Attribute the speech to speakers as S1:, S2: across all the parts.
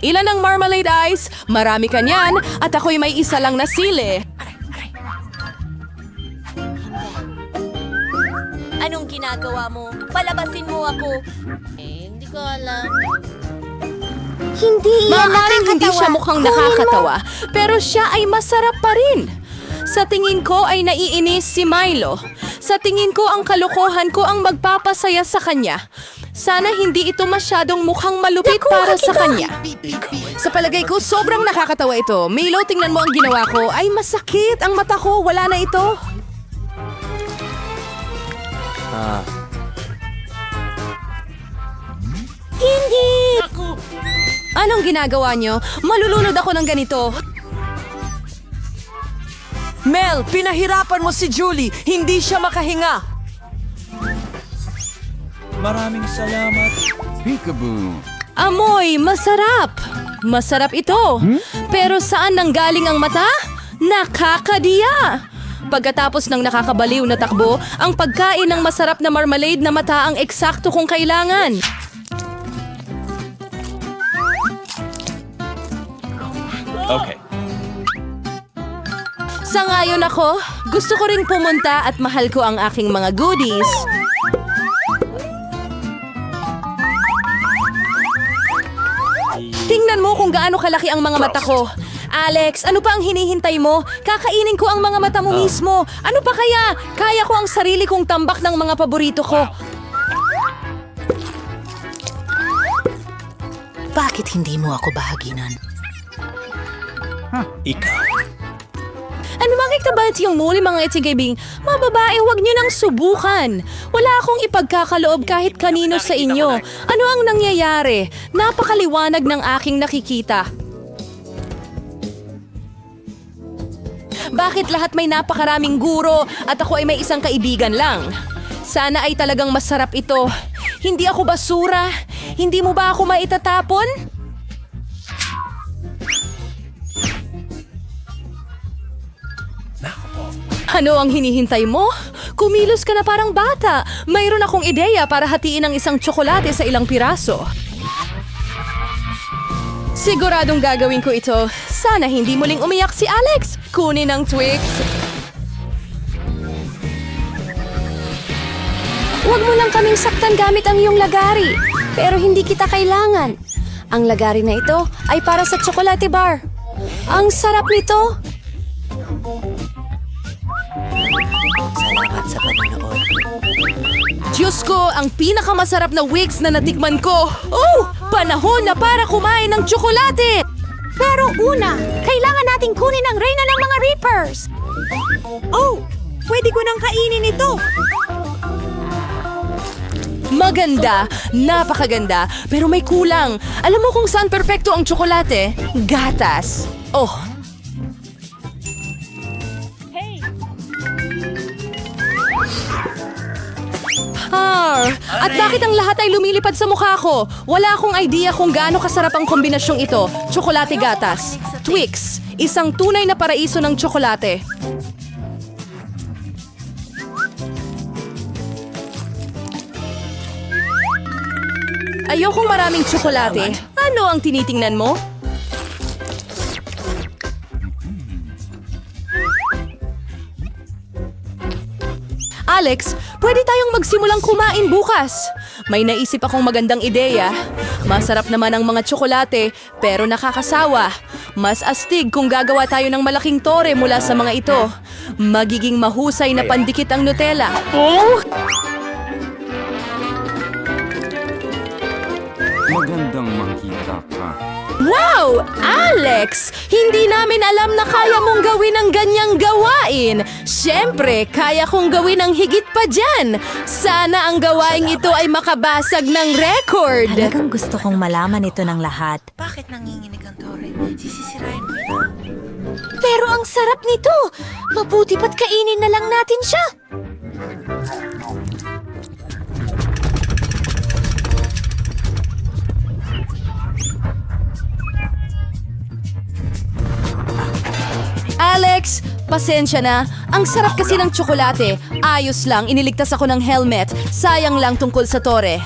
S1: Ilan ang marmalade ice? Marami ka niyan at ako'y may isa lang na sili.
S2: Anong ginagawa mo? Palabasin mo ako. Hindi ko alam.
S3: Hindi yan
S1: Maaaring hindi
S3: nakakatawa.
S1: siya mukhang
S3: Kunin mo.
S1: nakakatawa, pero siya ay masarap pa rin. Sa tingin ko ay naiinis si Milo. Sa tingin ko ang kalokohan ko ang magpapasaya sa kanya. Sana hindi ito masyadong mukhang malupit para sa kanya. Sa palagay ko, sobrang nakakatawa ito. Milo, tingnan mo ang ginawa ko. Ay, masakit ang mata ko. Wala na ito.
S3: Hindi!
S1: Anong ginagawa niyo? Malulunod ako ng ganito.
S4: Mel, pinahirapan mo si Julie. Hindi siya makahinga.
S5: Maraming salamat. Peekaboo.
S1: Amoy, masarap. Masarap ito. Pero saan nanggaling ang mata? Nakakadiya. Pagkatapos ng nakakabaliw na takbo, ang pagkain ng masarap na marmalade na mata ang eksakto kong kailangan.
S5: Okay.
S1: Sangayon ako, gusto ko ring pumunta at mahal ko ang aking mga goodies. Tingnan mo kung gaano kalaki ang mga mata ko. Alex, ano pa ang hinihintay mo? Kakainin ko ang mga mata mo mismo. Ano pa kaya? Kaya ko ang sarili kong tambak ng mga paborito ko.
S3: Bakit hindi mo ako bahaginan?
S5: Ikaw.
S1: Ano makikita ba yung muli mga itigibing? Mga babae, huwag niyo nang subukan. Wala akong ipagkakaloob kahit kanino sa inyo. Ano ang nangyayari? Napakaliwanag ng aking nakikita. Bakit lahat may napakaraming guro at ako ay may isang kaibigan lang? Sana ay talagang masarap ito. Hindi ako basura. Hindi mo ba ako maitatapon? Ano ang hinihintay mo? Kumilos ka na parang bata. Mayroon akong ideya para hatiin ang isang tsokolate sa ilang piraso. Siguradong gagawin ko ito. Sana hindi muling umiyak si Alex. Kunin ang Twix.
S3: Huwag mo lang kaming saktan gamit ang iyong lagari. Pero hindi kita kailangan. Ang lagari na ito ay para sa chocolate bar. Ang sarap nito.
S4: Salamat sa panonood.
S1: Diyos ko, ang pinakamasarap na Wix na natikman ko. Oh, panahon na para kumain ng tsokolate.
S3: Pero una, kailangan nating kunin ang reyna ng mga Reapers.
S4: Oh, pwede ko nang kainin ito.
S1: Maganda, napakaganda, pero may kulang. Alam mo kung saan perpekto ang tsokolate? Gatas. Oh. At bakit ang lahat ay lumilipad sa mukha ko? Wala akong idea kung gaano kasarap ang kombinasyong ito. Tsokolate gatas. Twix, isang tunay na paraiso ng tsokolate. Ayokong maraming tsokolate. Ano ang tinitingnan mo? Alex, pwede tayong magsimulang kumain bukas. May naisip akong magandang ideya. Masarap naman ang mga tsokolate, pero nakakasawa. Mas astig kung gagawa tayo ng malaking tore mula sa mga ito. Magiging mahusay na pandikit ang Nutella.
S5: Magandang makita ka.
S1: Wow! Alex! Hindi namin alam na kaya mong gawin ang ganyang gawain. Siyempre, kaya kong gawin ang higit pa dyan. Sana ang gawain ito ay makabasag ng record.
S6: Talagang gusto kong malaman ito ng lahat.
S4: Bakit nanginginig ang tore? Sisisirain mo ito.
S3: Pero ang sarap nito. Mabuti pa't kainin na lang natin siya.
S1: Alex, pasensya na. Ang sarap kasi ng tsokolate. Ayos lang, iniligtas ako ng helmet. Sayang lang tungkol sa tore.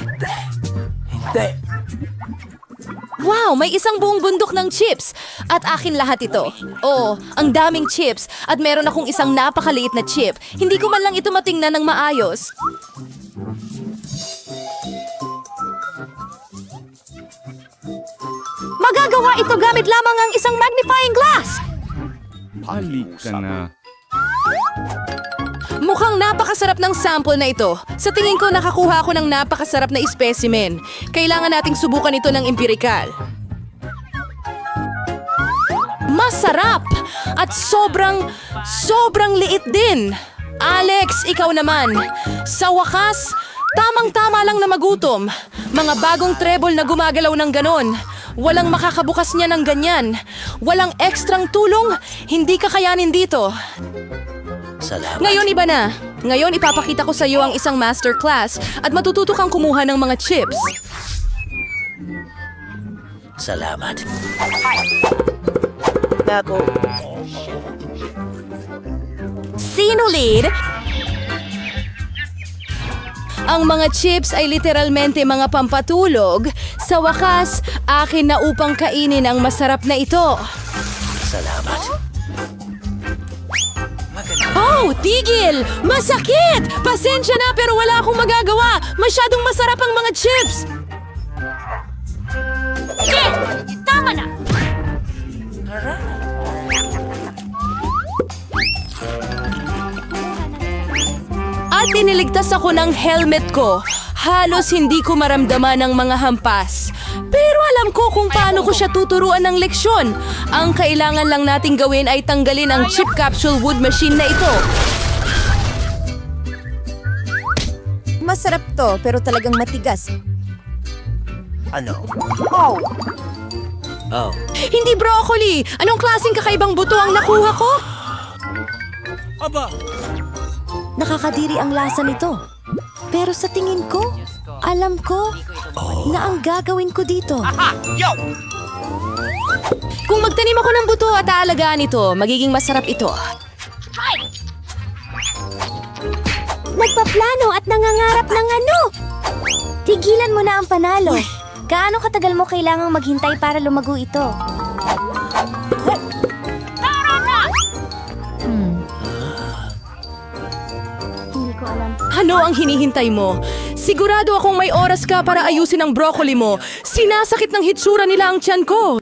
S5: Hindi.
S1: Wow, may isang buong bundok ng chips. At akin lahat ito. Oo, ang daming chips. At meron akong isang napakaliit na chip. Hindi ko man lang ito matingnan ng maayos.
S3: Magagawa ito gamit lamang ang isang magnifying glass!
S5: Halika na.
S1: Mukhang napakasarap ng sample na ito. Sa tingin ko, nakakuha ako ng napakasarap na specimen. Kailangan nating subukan ito ng empirikal. Masarap! At sobrang liit din. Alex, ikaw naman. Sa wakas, tamang-tama lang na magutom. Mga bagong treble na gumagalaw ng ganon. Walang makakabukas niya ng ganyan. Walang ekstrang tulong. Hindi kakayanin dito. Ngayon iba na. Ngayon ipapakita ko sa iyo ang isang masterclass at matututo kang kumuha ng mga chips.
S7: Salamat.
S1: Sino lead? Ang mga chips ay literalmente mga pampatulog. Sa wakas, akin na upang kainin ang masarap na ito.
S7: Salamat.
S1: Oh, tigil! Masakit! Pasensya na pero wala akong magagawa. Masyadong masarap ang mga chips.
S3: Tama na!
S1: At iniligtas ako ng helmet ko. Halos hindi ko maramdaman ang mga hampas. Pero alam ko kung paano ko siya tuturuan ng leksyon. Ang kailangan lang nating gawin ay tanggalin ang chip capsule wood machine na ito.
S6: Masarap to, pero talagang matigas.
S7: Ano? Oh.
S1: Hindi broccoli! Anong klaseng kakaibang buto ang nakuha ko?
S3: Nakakadiri ang lasa nito. Pero sa tingin ko, alam ko na ang gagawin ko dito.
S1: Kung magtanim ako ng buto at aalagaan ito, magiging masarap ito.
S3: Nagpaplano at nangangarap ng ano? Tigilan mo na ang panalo. Gaano katagal mo kailangang maghintay para lumago ito? Hindi ko alam.
S1: Ano ang hinihintay mo? Sigurado akong may oras ka para ayusin ang broccoli mo. Sinasakit ng hitsura nila ang tiyan ko.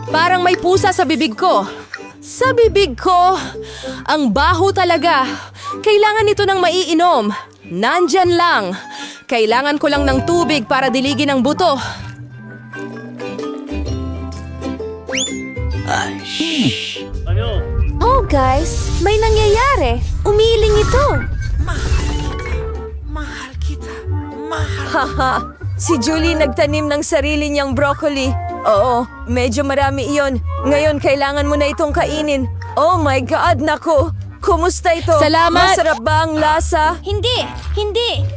S1: Parang may pusa sa bibig ko. Sa bibig ko, ang baho talaga. Kailangan ito ng maiinom. Nandyan lang. Kailangan ko lang ng tubig para diligin ang buto.
S3: Oh guys, may nangyayari. Umiiling ito.
S4: Haha, si Julie nagtanim ng sarili niyang broccoli. Oo, medyo marami iyon. Ngayon, kailangan mo na itong kainin. Oh my God, naku! Kumusta ito?
S1: Salamat!
S4: Masarap ba ang lasa?
S3: Hindi!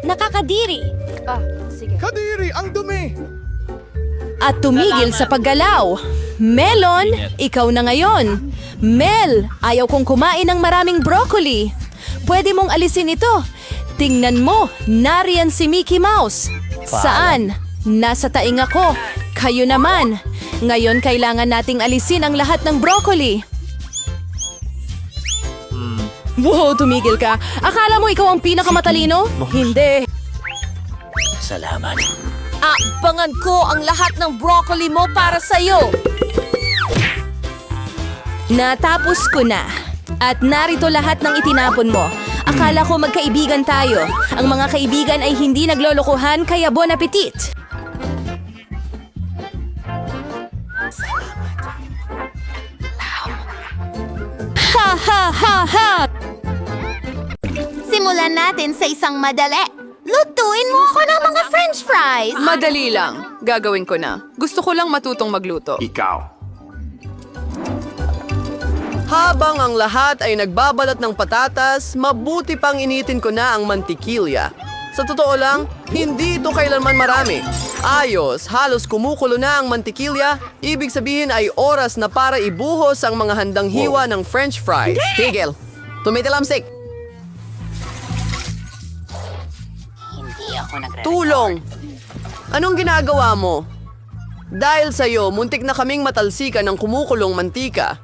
S3: Nakakadiri.
S1: At tumigil sa paggalaw. Melon, ikaw na ngayon. Mel, ayaw kong kumain ng maraming broccoli. Pwede mong alisin ito. Tingnan mo, nariyan si Mickey Mouse. Saan? Nasa taing ako. Kayo naman. Ngayon kailangan nating alisin ang lahat ng broccoli. Wow, tumigil ka. Akala mo ikaw ang pinakamatalino? Hindi.
S7: Salamat.
S2: Abangan ko ang lahat ng broccoli mo para sa'yo.
S1: Natapos ko na. At narito lahat ng itinapon mo. Akala ko magkaibigan tayo. Ang mga kaibigan ay hindi naglolokohan, kaya bon appetit! Ha ha ha ha!
S2: Simulan natin sa isang madali. Lutuin mo ako ng mga french fries.
S8: Madali lang. Gagawin ko na. Gusto ko lang matutong magluto.
S9: Habang ang lahat ay nagbabalat ng patatas, mabuti pang initin ko na ang mantikilya. Sa totoo lang, hindi ito kailanman marami. Ayos, halos kumukulo na ang mantikilya, ibig sabihin ay oras na para ibuhos ang mga handang hiwa ng french fries. Tigil! Tumitilamsik! Tulong! Anong ginagawa mo? Dahil sa'yo, muntik na kaming matalsikan ng kumukulong mantika.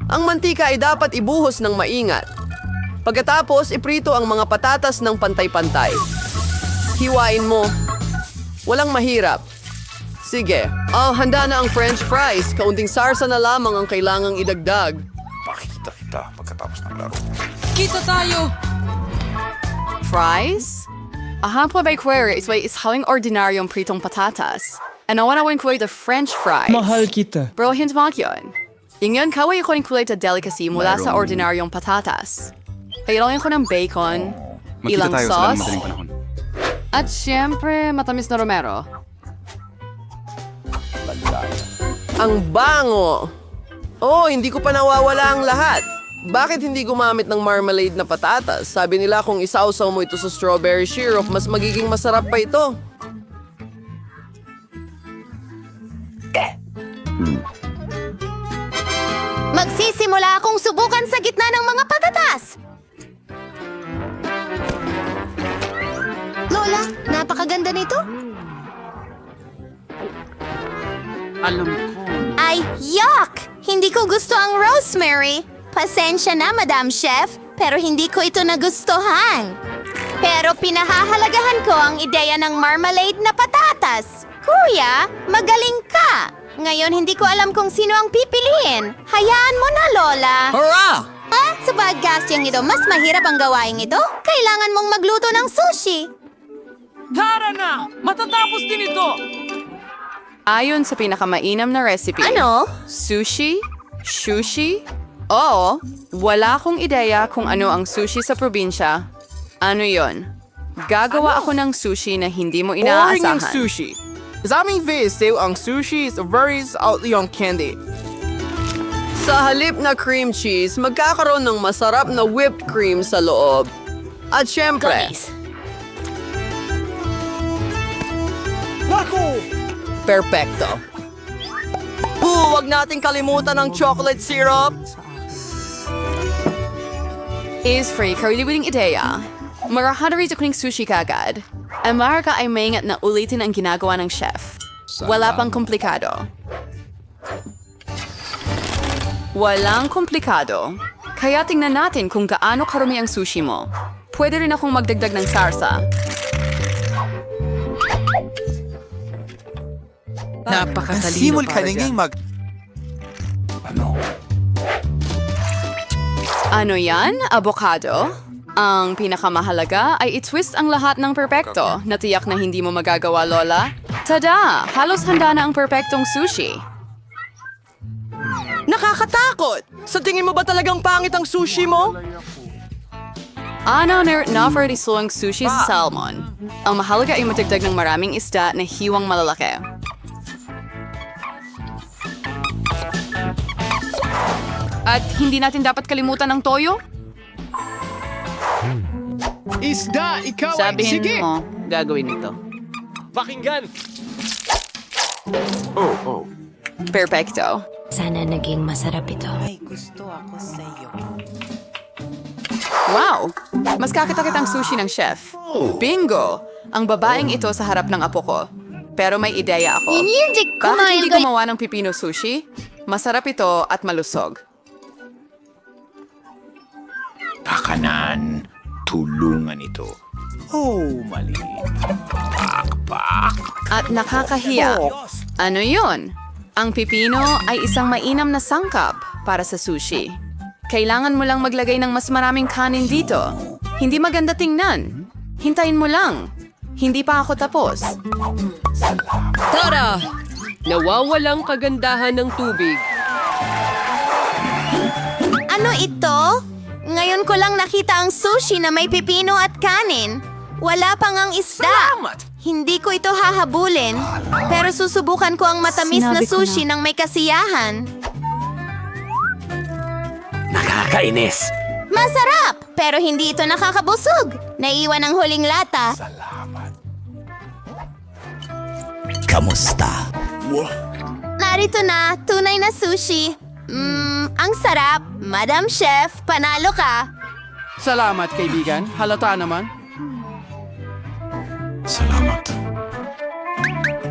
S9: Ang mantika ay dapat ibuhos ng maingat. Pagkatapos, iprito ang mga patatas ng pantay-pantay. Hiwain mo. Walang mahirap. Sige. Handa na ang French fries. Kaunting sarsa na lamang ang kailangang idagdag.
S5: Pakita kita pagkatapos ng laro.
S8: Fries? Ang plabay query is isang ordinaryong pritong patatas. Ano wanawin ko the French fries?
S10: Mahal kita.
S8: Bro, hint mo yun. Yung kaway ko ng kulay na delicacy mula sa ordinaryong patatas. Kailangan ko ng bacon, ilang
S5: Magkita tayo sa
S8: sauce,
S5: madaling panahon.
S8: at syempre matamis na romero.
S9: Ang bango! Oh, hindi ko pa nawawala ang lahat. Bakit hindi gumamit ng marmalade na patatas? Sabi nila kung isawsaw mo ito sa strawberry syrup, mas magiging masarap pa ito.
S2: Magsisimula akong subukan sa gitna ng mga patatas. Lola, napakaganda nito. Ay, yuck! Hindi ko gusto ang rosemary. Pasensya na, Madam Chef, pero hindi ko ito nagustuhan. Pero pinahahalagahan ko ang ideya ng marmalade na patatas. Kuya, magaling ka! Ngayon hindi ko alam kung sino ang pipiliin. Hayaan mo na, Lola.
S9: Hurra!
S2: Sa baggastyang ito, mas mahirap ang gawain ito. Kailangan mong magluto ng sushi.
S8: Ayon sa pinakamainam na recipe.
S2: Ano?
S8: Sushi? Sushi? Oo, wala akong ideya kung ano ang sushi sa probinsya. Ano yon? Gagawa ako ng sushi na hindi mo inaasahan.
S10: sushi. Sa aming Veisteo, ang sushi is very outly on candy.
S9: Sa halip na cream cheese, magkakaroon ng masarap na whipped cream sa loob. At syempre, perfecto. Huwag nating kalimutan ang chocolate syrup.
S8: Is free kariliwing ideya. Marahadari sa kuning sushi kagad. Ang maraka ay maingat na ulitin ang ginagawa ng chef. Wala pang komplikado. Walang komplikado. Kaya tingnan natin kung gaano karumi ang sushi mo. Pwede rin akong magdagdag ng sarsa.
S10: Napakatalino para dyan.
S8: Ano yan? Avocado? Ang pinakamahalaga ay i-twist ang lahat ng perpekto na tiyak na hindi mo magagawa, Lola. Tada! Halos handa na ang perpektong sushi.
S9: Nakakatakot! Sa tingin mo ba talagang pangit ang sushi mo?
S8: Ano na for ang sushi sa salmon. Ang mahalaga ay matagdag ng maraming isda na hiwang malalaki. At hindi natin dapat kalimutan ang toyo?
S10: Isda, ikaw
S8: Sabihin mo, gagawin ito.
S10: Pakinggan!
S8: Perfecto.
S3: Sana naging masarap ito.
S8: Wow! Mas kakita-kita ang sushi ng chef. Bingo! Ang babaeng ito sa harap ng apo ko. Pero may ideya ako. Bakit hindi gumawa ng pipino sushi? Masarap ito at malusog.
S5: Pakanan. Tulungan ito. Oh, maliit.
S8: At nakakahiya. Ano yun? Ang pipino ay isang mainam na sangkap para sa sushi. Kailangan mo lang maglagay ng mas maraming kanin dito. Hindi maganda tingnan. Hintayin mo lang. Hindi pa ako tapos.
S4: Tara! Nawawalang kagandahan ng tubig.
S2: Ano ito? Ngayon ko lang nakita ang sushi na may pipino at kanin. Wala pang ang isda. Hindi ko ito hahabulin, pero susubukan ko ang matamis na
S3: Sinabi ko
S2: sushi ng may kasiyahan.
S7: Nakakainis.
S2: Masarap, pero hindi ito nakakabusog. Naiwan ang huling lata.
S7: Kamusta?
S2: Narito na, tunay na sushi. Ang sarap. Madam Chef, panalo ka.
S10: Salamat, kaibigan. Halata naman.
S5: Salamat.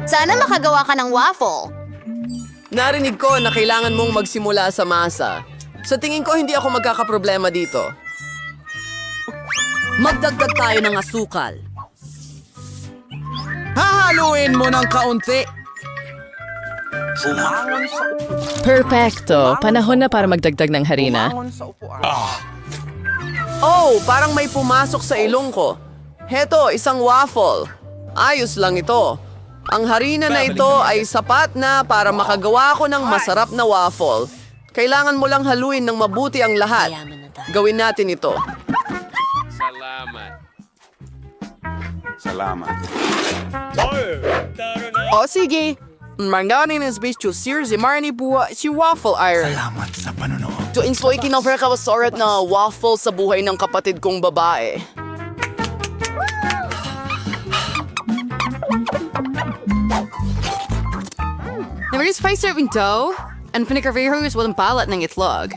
S2: Sana makagawa ka ng waffle.
S9: Narinig ko na kailangan mong magsimula sa masa. Sa tingin ko, hindi ako magkakaproblema dito.
S4: Magdagdag tayo ng asukal.
S10: Hahaluin mo ng kaunti.
S11: Perfecto. Panahon na para magdagdag ng harina.
S9: Oh, parang may pumasok sa ilong ko. Heto, isang waffle. Ayos lang ito. Ang harina na ito ay sapat na para makagawa ko ng masarap na waffle. Kailangan mo lang haluin ng mabuti ang lahat. Gawin natin ito.
S5: Salamat.
S10: O sige. Manganin is based to series marani buwa si waffle iron.
S5: Salamat sa panonood.
S9: To insoy kinoffer ka wasarat na waffle sa buhay ng kapatid kong babae.
S8: Nag-spice serving dough, and pinagkarvihos walang balat ng itlog.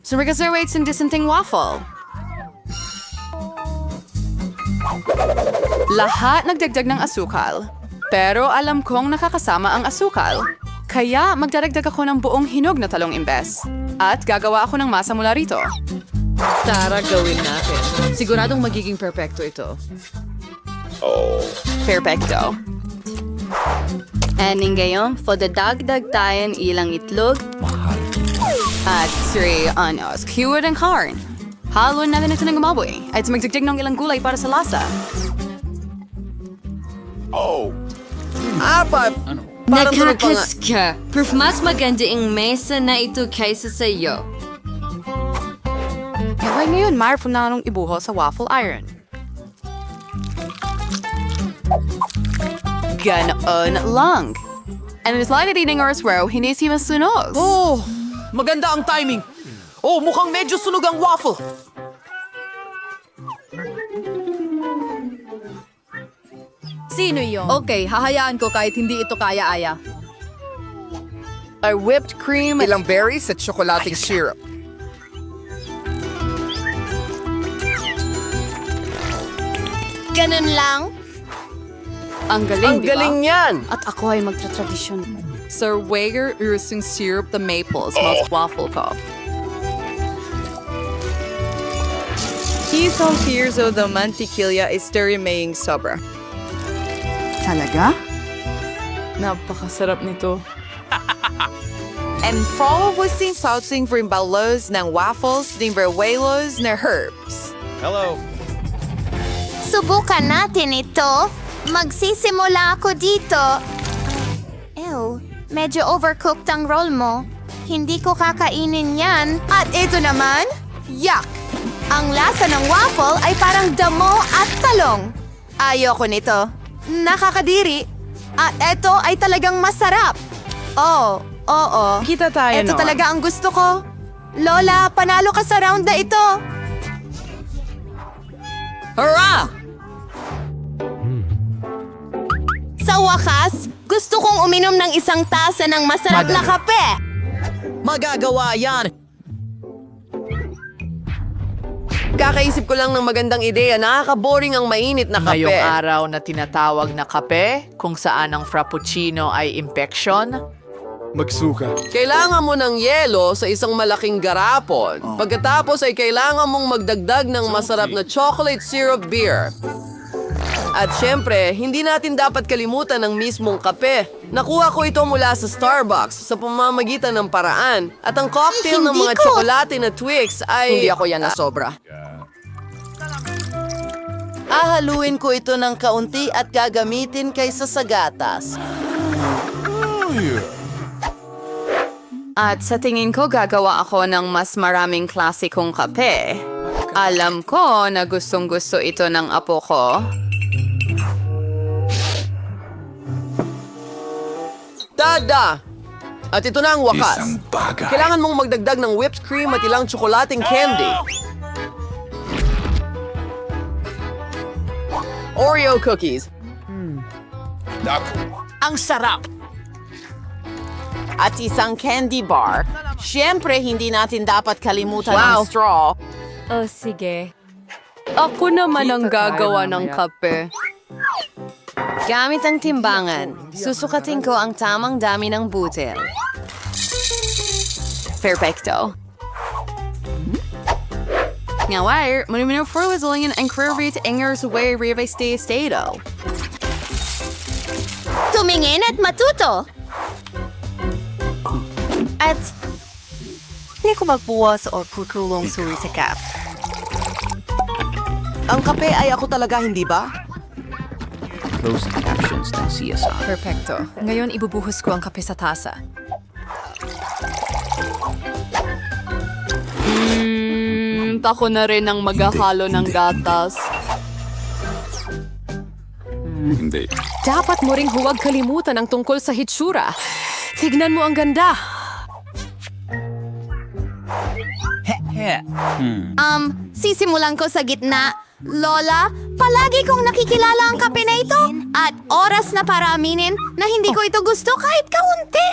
S8: So reservates in dissenting waffle. Lahat nagdagdag ng asukal, pero alam kong nakakasama ang asukal. Kaya magdaragdag ako ng buong hinog na talong imbes. At gagawa ako ng masa mula rito.
S4: Tara, gawin natin. Siguradong magiging perfecto ito.
S8: Perfecto.
S3: And ngayon, dagdag tayo ilang itlog.
S8: At 3 anos, keyword and corn. Haluin natin ito ng gumaboy at magdagdag ng ilang gulay para sa lasa.
S9: Apat! Parang tunog pa nga.
S3: ka. Proof mas maganda ang mesa na ito kaysa sa iyo.
S8: Kaya ngayon, mayroon na nung ibuho sa waffle iron. Ganoon lang. And it's like eating oras row, hindi si masunog.
S9: Oh, maganda ang timing. Oh, mukhang medyo sunog ang waffle.
S4: Sino yon?
S1: Okay, hahayaan ko kahit hindi ito kaya-aya.
S8: A whipped cream.
S10: Ilang berries at tsokolating syrup.
S2: Ganun lang.
S8: Ang galing,
S9: Ang galing niyan.
S3: At ako ay magtratradisyon.
S8: Sir Wager using syrup the maple smells waffle cup.
S4: Isang here's of the mantikilya is maying sobra.
S8: Talaga?
S4: Napakasarap nito. And probably sin saucing for imbalos ng waffles, ng verwelos, ng herbs.
S5: Hello.
S2: Subukan natin ito. Magsisimula ako dito. Ew, medyo overcooked ang roll mo. Hindi ko kakainin yan. At ito naman, yuck! Ang lasa ng waffle ay parang damo at talong. Ayoko nito. Nakakadiri. At ito ay talagang masarap. Oo.
S4: Kita tayo
S2: Ito
S4: noon.
S2: talaga ang gusto ko. Lola, panalo ka sa round na ito.
S4: Hurrah!
S2: Sa wakas, gusto kong uminom ng isang tasa ng masarap na kape.
S9: Magagawa yan. Kakaisip ko lang ng magandang ideya. Nakaka-boring ang mainit na kape.
S12: Ngayong araw na tinatawag na kape, kung saan ang frappuccino ay impeksyon,
S5: Magsuka.
S9: Kailangan mo ng yelo sa isang malaking garapon. Pagkatapos ay kailangan mong magdagdag ng masarap na chocolate syrup beer. At syempre, hindi natin dapat kalimutan ang mismong kape. Nakuha ko ito mula sa Starbucks sa pamamagitan ng paraan. At ang cocktail ng
S2: Hindi
S9: mga
S2: ko-
S9: tsokolate na Twix ay...
S12: hindi ako yan na sobra.
S13: Ahaluin ko ito ng kaunti at gagamitin kaysa sa gatas.
S8: At sa tingin ko, gagawa ako ng mas maraming klasikong kape. Alam ko na gustong-gusto ito ng apo ko.
S9: Tada! At ito na ang wakas.
S5: Isang bagay.
S9: Kailangan mong magdagdag ng whipped cream at ilang tsokolating candy. Oreo cookies.
S13: Ang sarap! At isang candy bar. Siyempre, hindi natin dapat kalimutan ang straw.
S3: Oh, sige.
S8: Ako naman ang gagawa ng kape.
S3: Gamit ang timbangan, susukatin ko ang tamang dami ng butil. Perfecto.
S8: Ngayon, muna forwazillion ang curvit ingers way reveste estado.
S2: Tumingin at matuto.
S6: At hindi ko magbuwas o tutulong suri sa kap.
S13: Ang kape ay ako talaga, hindi ba?
S5: Closed captions ng CSR.
S11: Perfecto. Ngayon ibubuhos ko ang kape sa tasa.
S8: Ako na rin ang maghahalo ng gatas.
S5: Hindi.
S1: Dapat mo ring huwag kalimutan ang tungkol sa hitsura. Tignan mo ang ganda.
S2: Sisimulan ko sa gitna. Lola, palagi kong nakikilala ang kape na ito. At oras na para aminin na hindi ko ito gusto kahit kaunti.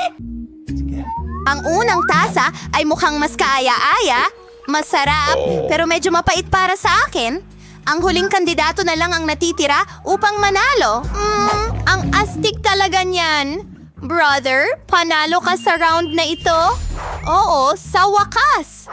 S2: Ang unang tasa ay mukhang mas kaaya-aya, masarap, pero medyo mapait para sa akin. Ang huling kandidato na lang ang natitira upang manalo. Ang astig talaga niyan. Brother, panalo ka sa round na ito? Oo, sa wakas.